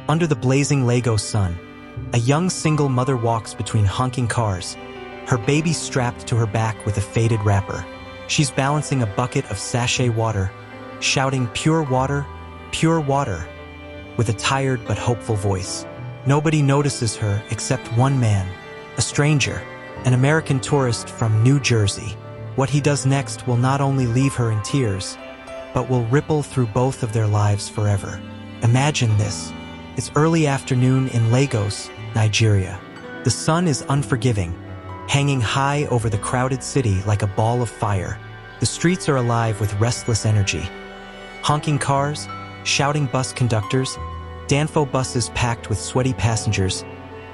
Under the blazing Lego sun, a young single mother walks between honking cars, her baby strapped to her back with a faded wrapper. She's balancing a bucket of sachet water, shouting pure water, with a tired but hopeful voice. Nobody notices her except one man, a stranger, an American tourist from New Jersey. What he does next will not only leave her in tears, but will ripple through both of their lives forever. Imagine this. It's early afternoon in Lagos, Nigeria. The sun is unforgiving, hanging high over the crowded city like a ball of fire. The streets are alive with restless energy. Honking cars, shouting bus conductors, Danfo buses packed with sweaty passengers,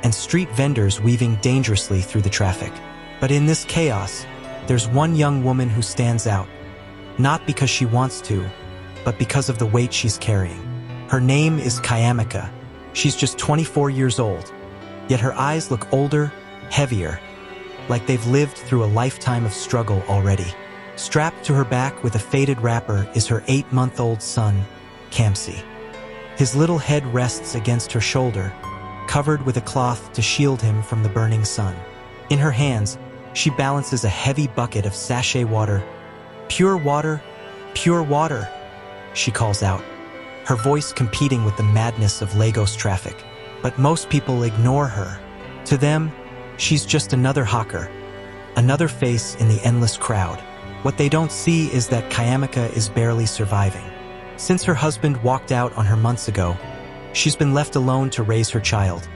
and street vendors weaving dangerously through the traffic. But in this chaos, there's one young woman who stands out, not because she wants to, but because of the weight she's carrying. Her name is Kayamika. She's just 24 years old, yet her eyes look older, heavier, like they've lived through a lifetime of struggle already. Strapped to her back with a faded wrapper is her 8-month-old son, Kamsi. His little head rests against her shoulder, covered with a cloth to shield him from the burning sun. In her hands, she balances a heavy bucket of sachet water. Pure water, she calls out, her voice competing with the madness of Lagos traffic. But most people ignore her. To them, she's just another hawker, another face in the endless crowd. What they don't see is that Kayamika is barely surviving. Since her husband walked out on her months ago, she's been left alone to raise her child,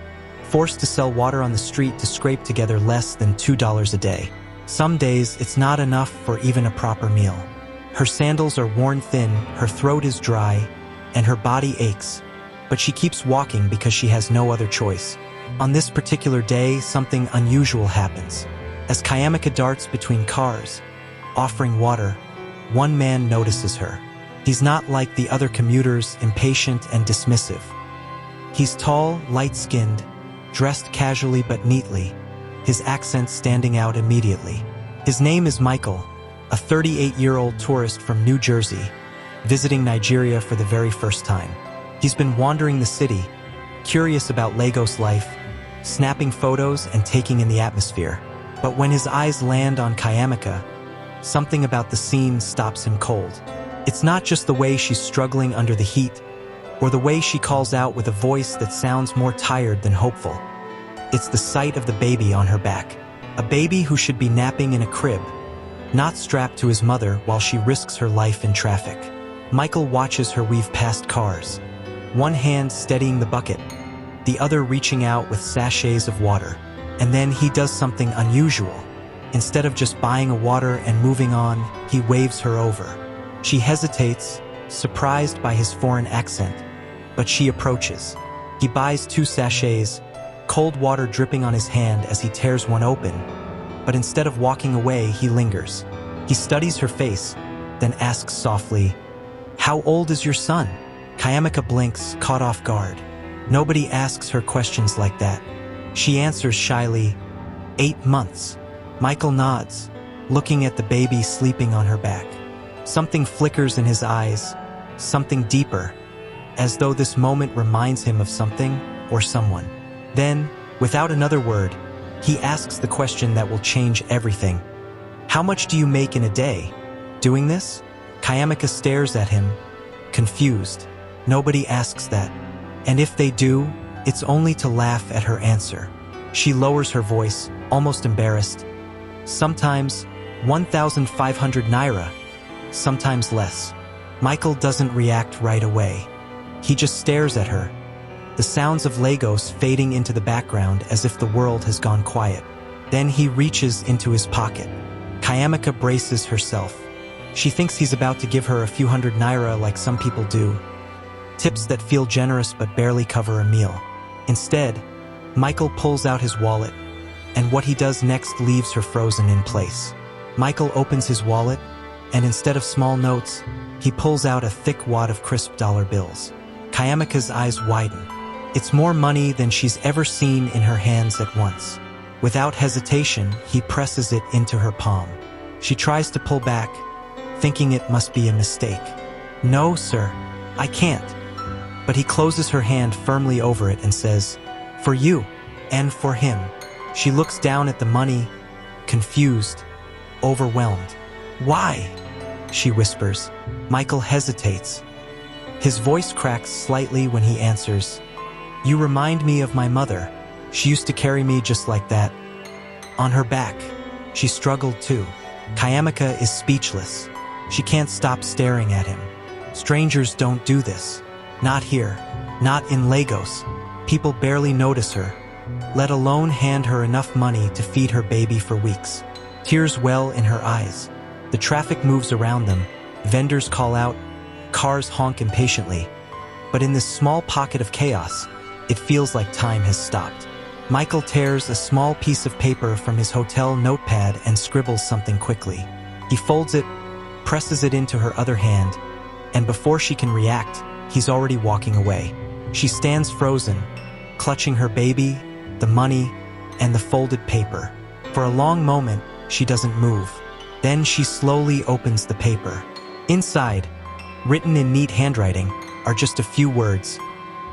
forced to sell water on the street to scrape together less than $2 a day. Some days, it's not enough for even a proper meal. Her sandals are worn thin, her throat is dry, and her body aches, but she keeps walking because she has no other choice. On this particular day, something unusual happens. As Kayamika darts between cars, offering water, one man notices her. He's not like the other commuters, impatient and dismissive. He's tall, light-skinned, dressed casually but neatly, his accent standing out immediately. His name is Michael, a 38-year-old tourist from New Jersey, visiting Nigeria for the very first time. He's been wandering the city, curious about Lagos life, snapping photos and taking in the atmosphere. But when his eyes land on Kayamika, something about the scene stops him cold. It's not just the way she's struggling under the heat, or the way she calls out with a voice that sounds more tired than hopeful. It's the sight of the baby on her back. A baby who should be napping in a crib, not strapped to his mother while she risks her life in traffic. Michael watches her weave past cars, one hand steadying the bucket, the other reaching out with sachets of water. And then he does something unusual. Instead of just buying a water and moving on, he waves her over. She hesitates, surprised by his foreign accent, but she approaches. He buys 2 sachets, cold water dripping on his hand as he tears one open, but instead of walking away, he lingers. He studies her face, then asks softly, "How old is your son?" Kayamika blinks, caught off guard. Nobody asks her questions like that. She answers shyly, 8 months. Michael nods, looking at the baby sleeping on her back. Something flickers in his eyes, something deeper, as though this moment reminds him of something or someone. Then, without another word, he asks the question that will change everything. "How much do you make in a day? Doing this?" Kayamika stares at him, confused. Nobody asks that. And if they do, it's only to laugh at her answer. She lowers her voice, almost embarrassed. "Sometimes 1,500 naira, sometimes less." Michael doesn't react right away. He just stares at her, the sounds of Lagos fading into the background as if the world has gone quiet. Then he reaches into his pocket. Kayamika braces herself. She thinks he's about to give her a few hundred naira like some people do, tips that feel generous but barely cover a meal. Instead, Michael pulls out his wallet, and what he does next leaves her frozen in place. Michael opens his wallet, and instead of small notes, he pulls out a thick wad of crisp dollar bills. Kayamika's eyes widen. It's more money than she's ever seen in her hands at once. Without hesitation, he presses it into her palm. She tries to pull back, thinking it must be a mistake. "No, sir, I can't." but he closes her hand firmly over it and says, "For you, and for him." She looks down at the money, confused, overwhelmed. "Why?" she whispers. Michael hesitates. His voice cracks slightly when he answers, "You remind me of my mother. She used to carry me just like that. On her back." She struggled too. Kayamika is speechless. She can't stop staring at him. Strangers don't do this. Not here. Not in Lagos. People barely notice her, let alone hand her enough money to feed her baby for weeks. Tears well in her eyes. The traffic moves around them. Vendors call out. Cars honk impatiently. But in this small pocket of chaos, it feels like time has stopped. Michael tears a small piece of paper from his hotel notepad and scribbles something quickly. He folds it, presses it into her other hand, and before she can react, he's already walking away. She stands frozen, clutching her baby, the money, and the folded paper. For a long moment, she doesn't move. Then she slowly opens the paper. Inside, written in neat handwriting, are just a few words.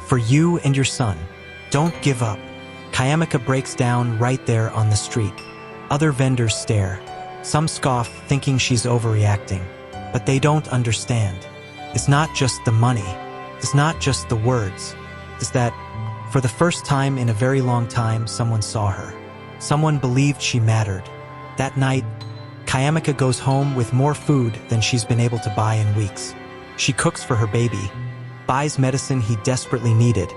"For you and your son. Don't give up." Kayamika breaks down right there on the street. Other vendors stare. Some scoff, thinking she's overreacting. But they don't understand. It's not just the money. It's not just the words. It's that, for the first time in a very long time, someone saw her. Someone believed she mattered. That night, Kayamika goes home with more food than she's been able to buy in weeks. She cooks for her baby, buys medicine he desperately needed,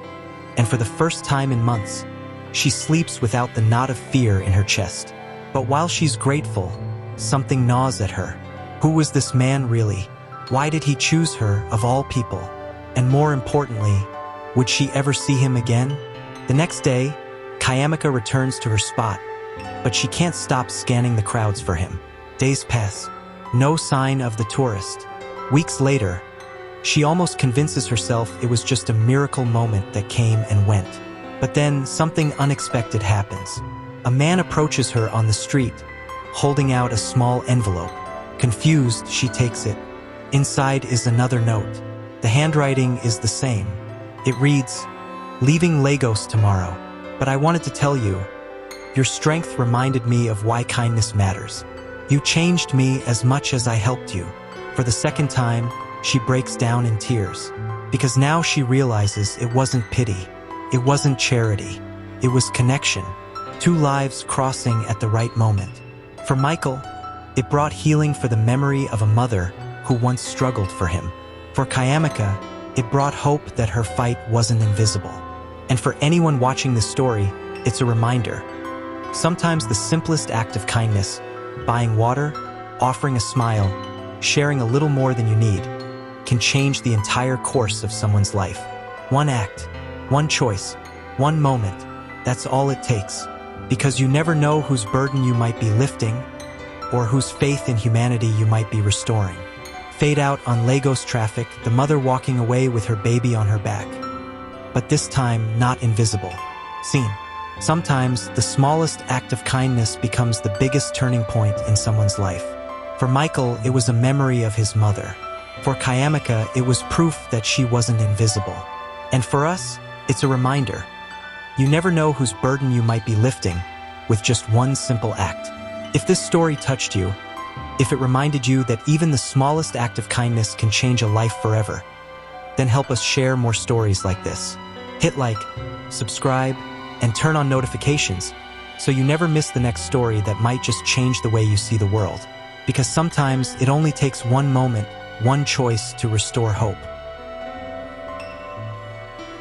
and for the first time in months, she sleeps without the knot of fear in her chest. But while she's grateful, something gnaws at her. Who was this man really? Why did he choose her, of all people? And more importantly, would she ever see him again? The next day, Kayamika returns to her spot, but she can't stop scanning the crowds for him. Days pass. No sign of the tourist. Weeks later, she almost convinces herself it was just a miracle moment that came and went. But then something unexpected happens. A man approaches her on the street, holding out a small envelope. Confused, she takes it. Inside is another note. The handwriting is the same. It reads, "Leaving Lagos tomorrow, but I wanted to tell you, your strength reminded me of why kindness matters. You changed me as much as I helped you." For the second time, she breaks down in tears, because now she realizes it wasn't pity. It wasn't charity. It was connection. Two lives crossing at the right moment. For Michael, it brought healing for the memory of a mother who once struggled for him. For Kayamika, it brought hope that her fight wasn't invisible. And for anyone watching this story, it's a reminder. Sometimes the simplest act of kindness, buying water, offering a smile, sharing a little more than you need, can change the entire course of someone's life. One act, one choice, one moment, that's all it takes. Because you never know whose burden you might be lifting or whose faith in humanity you might be restoring. Fade out on Lagos traffic, the mother walking away with her baby on her back. But this time, not invisible. Seen. Sometimes, the smallest act of kindness becomes the biggest turning point in someone's life. For Michael, it was a memory of his mother. For Kayamika, it was proof that she wasn't invisible. And for us, it's a reminder. You never know whose burden you might be lifting with just one simple act. If this story touched you, if it reminded you that even the smallest act of kindness can change a life forever, then help us share more stories like this. Hit like, subscribe, and turn on notifications so you never miss the next story that might just change the way you see the world. Because sometimes it only takes one moment, one choice to restore hope.